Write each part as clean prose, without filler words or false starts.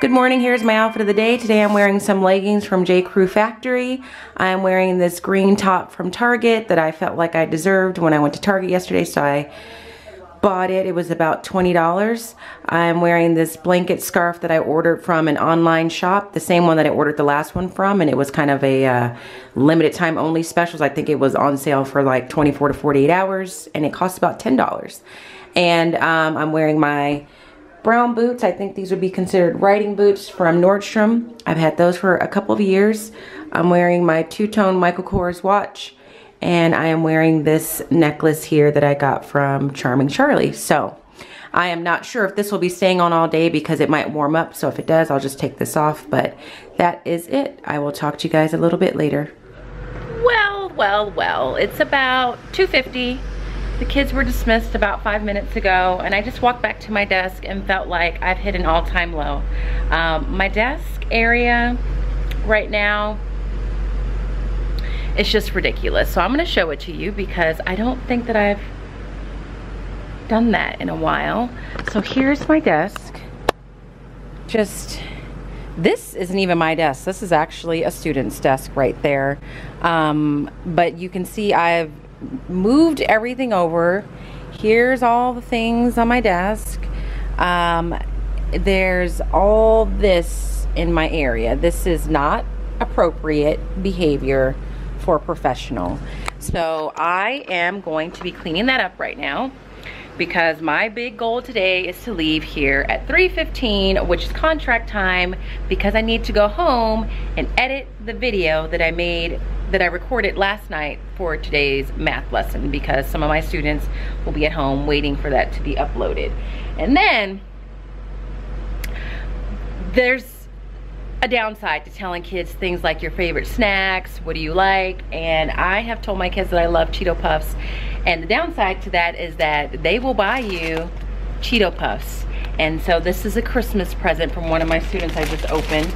Good morning, here's my outfit of the day. Today I'm wearing some leggings from J. Crew Factory. I'm wearing this green top from Target that I felt like I deserved when I went to Target yesterday, so I bought it. It was about $20. I'm wearing this blanket scarf that I ordered from an online shop, the same one that I ordered the last one from, and it was kind of a limited time only specials. I think it was on sale for like 24 to 48 hours, and it cost about $10. And I'm wearing my brown boots. I think these would be considered riding boots from Nordstrom. I've had those for a couple of years. I'm wearing my two-tone Michael Kors watch, and I am wearing this necklace here that I got from Charming Charlie. So I am not sure if this will be staying on all day because it might warm up. So if it does, I'll just take this off, but that is it. I will talk to you guys a little bit later. Well, it's about 2:50. The kids were dismissed about 5 minutes ago, and I just walked back to my desk and felt like I've hit an all-time low. My desk area right now, it's just ridiculous. So I'm gonna show it to you because I don't think that I've done that in a while. So here's my desk. This isn't even my desk. This is actually a student's desk right there. But you can see I've moved everything over. Here's all the things on my desk. There's all this in my area. This is not appropriate behavior for a professional. So I am going to be cleaning that up right now because my big goal today is to leave here at 3:15, which is contract time, because I need to go home and edit the video that I recorded last night for today's math lesson, because some of my students will be at home waiting for that to be uploaded. And then there's a downside to telling kids things like your favorite snacks, what do you like, and I have told my kids that I love Cheetoh Puffs, and the downside to that is that they will buy you Cheetoh Puffs. And so this is a Christmas present from one of my students I just opened,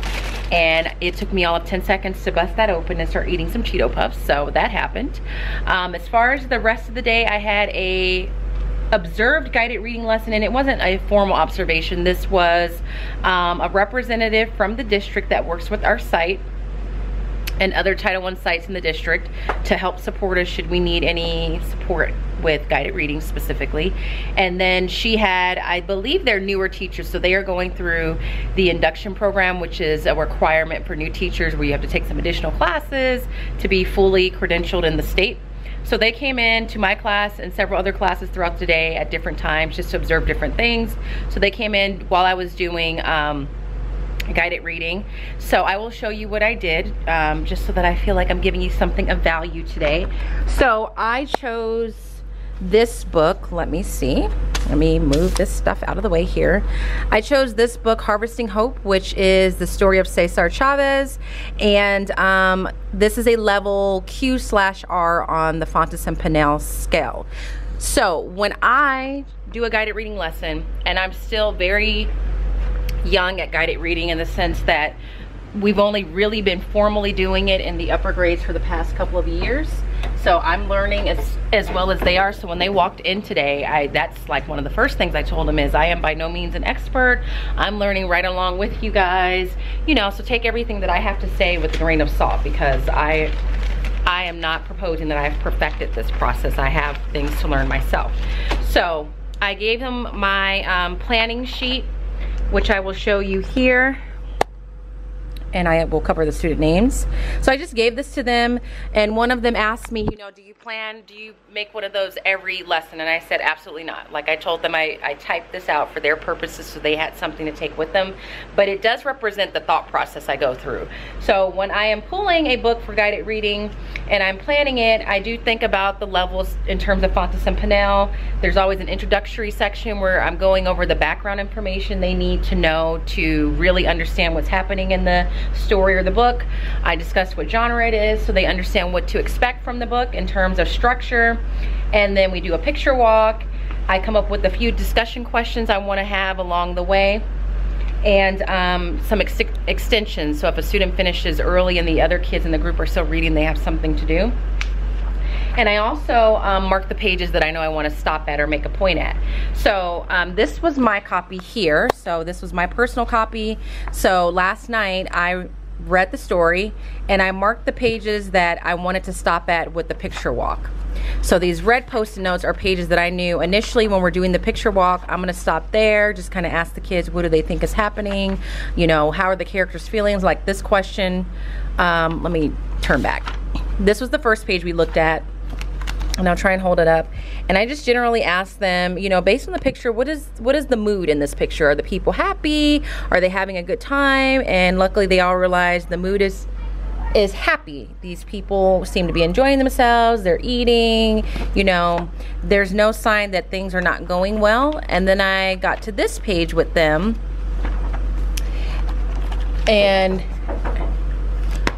and it took me all of 10 seconds to bust that open and start eating some Cheetoh Puffs, so that happened. As far as the rest of the day, I had a observed guided reading lesson, and it wasn't a formal observation. This was a representative from the district that works with our site and other Title I sites in the district to help support us should we need any support with guided reading specifically. And then she had, I believe they're newer teachers, so they are going through the induction program, which is a requirement for new teachers where you have to take some additional classes to be fully credentialed in the state. So they came in to my class and several other classes throughout the day at different times just to observe different things. So they came in while I was doing guided reading. So I will show you what I did just so that I feel like I'm giving you something of value today. So I chose this book. Let me see. Let me move this stuff out of the way here. I chose this book, Harvesting Hope, which is the story of Cesar Chavez. And this is a level Q/R on the Fontes and Pinnell scale. So when I do a guided reading lesson, and I'm still very young at guided reading in the sense that we've only really been formally doing it in the upper grades for the past couple of years. So I'm learning as well as they are. So when they walked in today, that's like one of the first things I told them is I am by no means an expert. I'm learning right along with you guys, you know, so take everything that I have to say with a grain of salt, because I am not proposing that I've perfected this process. I have things to learn myself. So I gave them my planning sheet, which I will show you here, and I will cover the student names. So I just gave this to them, and one of them asked me, you know, do you make one of those every lesson? And I said, absolutely not. Like I told them, I typed this out for their purposes so they had something to take with them, but it does represent the thought process I go through. So when I am pulling a book for guided reading and I'm planning it, I do think about the levels in terms of Fontes and Pinnell. There's always an introductory section where I'm going over the background information they need to know to really understand what's happening in the story or the book. I discuss what genre it is so they understand what to expect from the book in terms of structure, and then we do a picture walk. I come up with a few discussion questions I want to have along the way, and some extensions, so if a student finishes early and the other kids in the group are still reading, they have something to do. And I also mark the pages that I know I want to stop at or make a point at. So this was my copy here. So this was my personal copy. So last night I read the story and I marked the pages that I wanted to stop at with the picture walk. So these red post-it notes are pages that I knew initially when we're doing the picture walk, I'm gonna stop there, just kind of ask the kids, what do they think is happening? You know, how are the characters' feelings? Like this question, let me turn back. This was the first page we looked at. And I'll try and hold it up. And I just generally ask them, you know, based on the picture, what is the mood in this picture? Are the people happy? Are they having a good time? And luckily they all realized the mood is happy. These people seem to be enjoying themselves. They're eating, you know, there's no sign that things are not going well. And then I got to this page with them and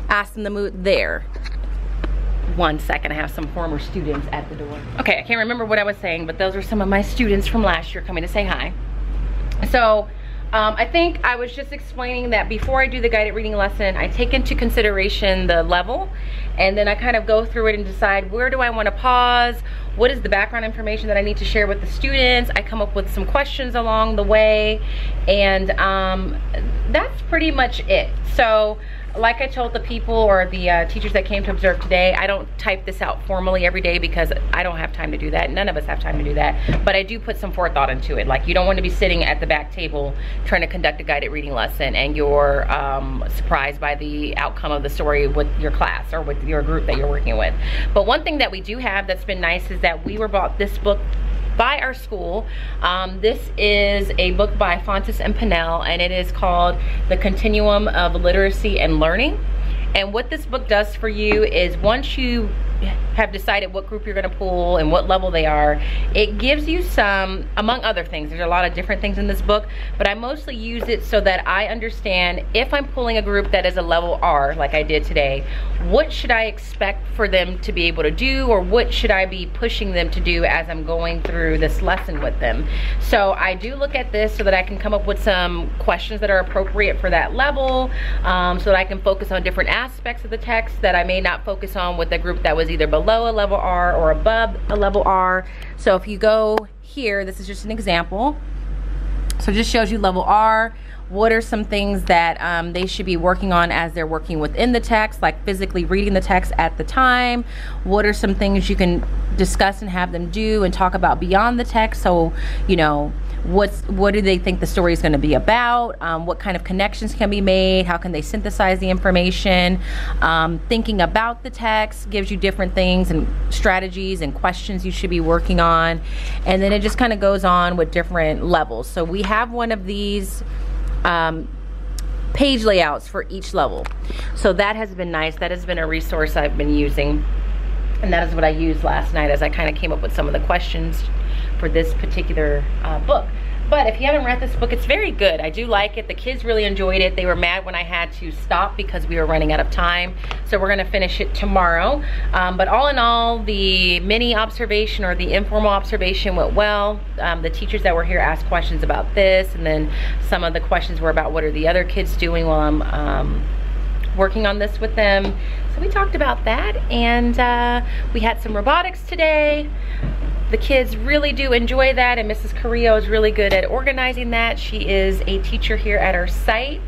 asked them the mood there. One second, I have some former students at the door. Okay, I can't remember what I was saying, but those are some of my students from last year coming to say hi. So I think I was just explaining that before I do the guided reading lesson, I take into consideration the level, and then I kind of go through it and decide where do I want to pause, what is the background information that I need to share with the students. I come up with some questions along the way, and that's pretty much it. So like I told the people or the teachers that came to observe today, I don't type this out formally every day because I don't have time to do that. None of us have time to do that. But I do put some forethought into it. Like, you don't want to be sitting at the back table trying to conduct a guided reading lesson and you're surprised by the outcome of the story with your class or with your group that you're working with. But one thing that we do have that's been nice is that we were bought this book by our school. This is a book by Fontes and Pinnell, and it is called The Continuum of Literacy and Learning. And what this book does for you is, once you have decided what group you're going to pull and what level they are, it gives you some, among other things, there's a lot of different things in this book, but I mostly use it so that I understand if I'm pulling a group that is a level R, like I did today, what should I expect for them to be able to do, or what should I be pushing them to do as I'm going through this lesson with them. So I do look at this so that I can come up with some questions that are appropriate for that level, so that I can focus on different aspects of the text that I may not focus on with a group that was either below a level R or above a level R. So if you go here, this is just an example. So it just shows you level R. What are some things that they should be working on as they're working within the text, like physically reading the text at the time? What are some things you can discuss and have them do and talk about beyond the text? So, you know, what do they think the story is going to be about? What kind of connections can be made? How can they synthesize the information? Thinking about the text gives you different things and strategies and questions you should be working on. And then it just kind of goes on with different levels. So we have one of these page layouts for each level. So that has been nice. That has been a resource I've been using. And that is what I used last night as I kind of came up with some of the questions for this particular book. But if you haven't read this book, it's very good. I do like it. The kids really enjoyed it. They were mad when I had to stop because we were running out of time. So we're gonna finish it tomorrow. But all in all, the mini observation or the informal observation went well. The teachers that were here asked questions about this, and then some of the questions were about what are the other kids doing while I'm working on this with them. So we talked about that, and we had some robotics today. The kids really do enjoy that, and Mrs. Carrillo is really good at organizing that. She is a teacher here at our site,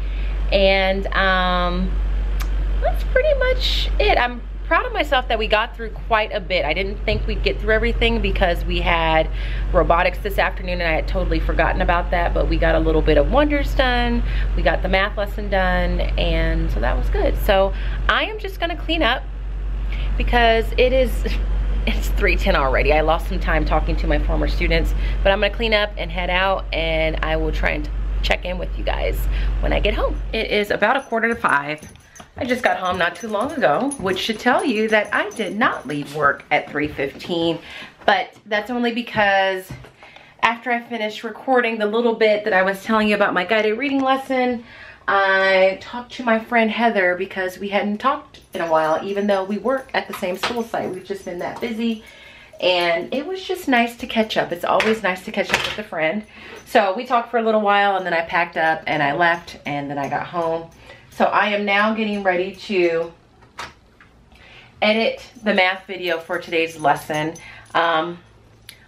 and that's pretty much it. I'm proud of myself that we got through quite a bit. I didn't think we'd get through everything because we had robotics this afternoon and I had totally forgotten about that, but we got a little bit of wonders done. We got the math lesson done, and so that was good. So I am just gonna clean up because it's 3:10 already. I lost some time talking to my former students, but I'm gonna clean up and head out, and I will try and check in with you guys when I get home. It is about 4:45. I just got home not too long ago, which should tell you that I did not leave work at 3:15, but that's only because after I finished recording the little bit that I was telling you about my guided reading lesson, I talked to my friend Heather because we hadn't talked in a while, even though we work at the same school site. We've just been that busy, and it was just nice to catch up. It's always nice to catch up with a friend. So we talked for a little while, and then I packed up and I left, and then I got home. So I am now getting ready to edit the math video for today's lesson.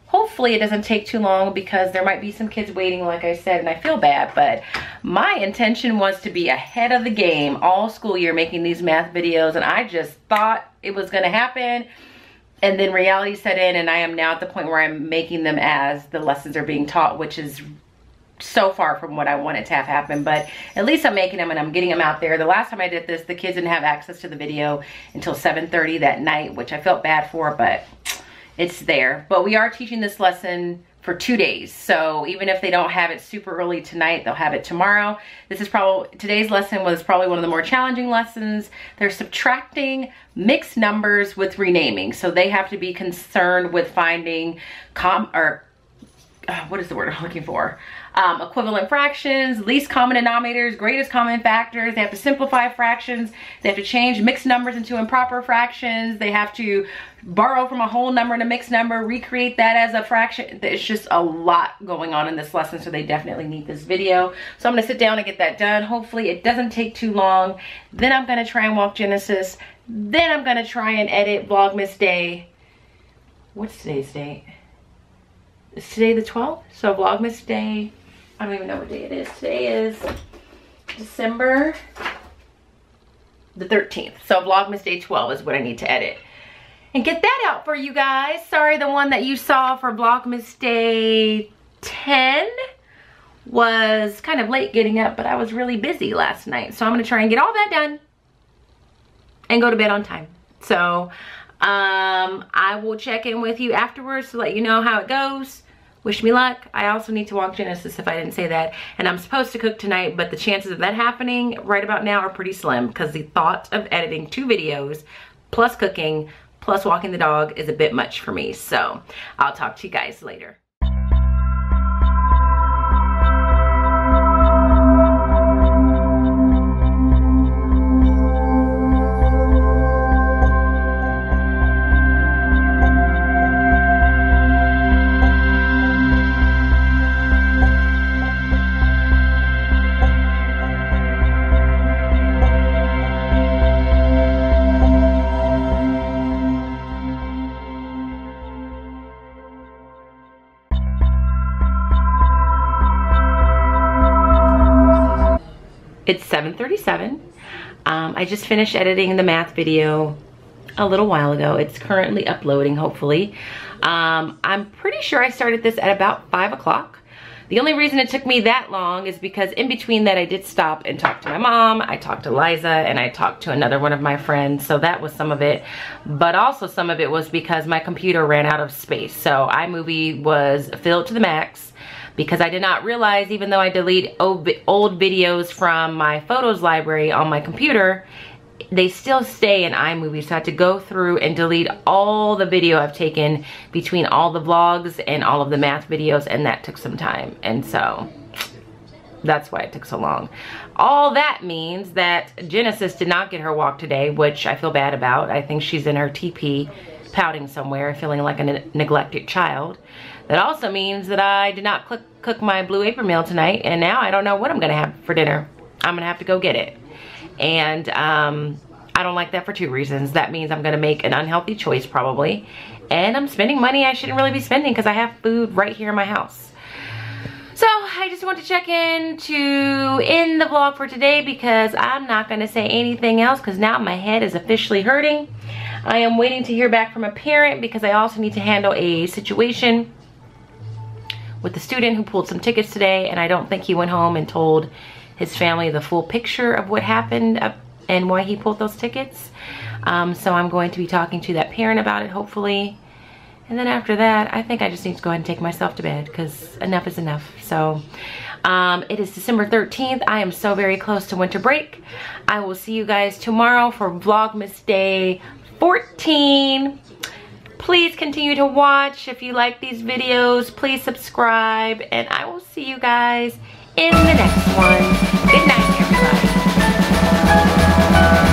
Hopefully it doesn't take too long because there might be some kids waiting, like I said, and I feel bad, but my intention was to be ahead of the game all school year making these math videos, and I just thought it was gonna happen, and then reality set in, and I am now at the point where I'm making them as the lessons are being taught, which is so far from what I wanted to have happen, but at least I'm making them and I'm getting them out there. The last time I did this, the kids didn't have access to the video until 7:30 that night, which I felt bad for, but it's there. But we are teaching this lesson for 2 days, so even if they don't have it super early tonight, they'll have it tomorrow. Today's lesson was probably one of the more challenging lessons. They're subtracting mixed numbers with renaming, so they have to be concerned with finding what is the word I'm looking for? Equivalent fractions, least common denominators, greatest common factors. They have to simplify fractions. They have to change mixed numbers into improper fractions. They have to borrow from a whole number to mixed number, recreate that as a fraction. It's just a lot going on in this lesson, so they definitely need this video. So I'm gonna sit down and get that done. Hopefully it doesn't take too long. Then I'm gonna try and walk Genesis. Then I'm gonna try and edit Vlogmas Day. What's today's date? Is today the 12th? So Vlogmas Day, I don't even know what day it is. Today is December the 13th. So Vlogmas Day 12 is what I need to edit. And get that out for you guys. Sorry, the one that you saw for Vlogmas Day 10 was kind of late getting up, but I was really busy last night. So I'm gonna try and get all that done and go to bed on time. So I will check in with you afterwards to let you know how it goes. Wish me luck. I also need to walk Genesis if I didn't say that. And I'm supposed to cook tonight, but the chances of that happening right about now are pretty slim because the thought of editing 2 videos plus cooking plus walking the dog is a bit much for me. So I'll talk to you guys later. It's 7:37. I just finished editing the math video a little while ago. It's currently uploading, hopefully. I'm pretty sure I started this at about 5 o'clock. The only reason it took me that long is because in between that I did stop and talk to my mom, I talked to Liza, and I talked to another one of my friends, so that was some of it. But also some of it was because my computer ran out of space. So iMovie was filled to the max, because I did not realize, even though I delete old videos from my photos library on my computer, they still stay in iMovie. So I had to go through and delete all the video I've taken between all the vlogs and all of the math videos, and that took some time. And so that's why it took so long. All that means that Genesis did not get her walk today, which I feel bad about. I think she's in her TP pouting somewhere, feeling like a neglected child. That also means that I did not cook my blue apron meal tonight, and now I don't know what I'm gonna have for dinner. I'm gonna have to go get it. And I don't like that for 2 reasons. That means I'm gonna make an unhealthy choice probably, and I'm spending money I shouldn't really be spending because I have food right here in my house. So I just want to check in to end the vlog for today because I'm not gonna say anything else because now my head is officially hurting. I am waiting to hear back from a parent because I also need to handle a situation with the student who pulled some tickets today, and I don't think he went home and told his family the full picture of what happened and why he pulled those tickets. So I'm going to be talking to that parent about it, hopefully. And then after that, I think I just need to go ahead and take myself to bed because enough is enough. So it is December 13th. I am so very close to winter break. I will see you guys tomorrow for Vlogmas Day 14. Please continue to watch. If you like these videos, please subscribe, and I will see you guys in the next one. Good night, everybody.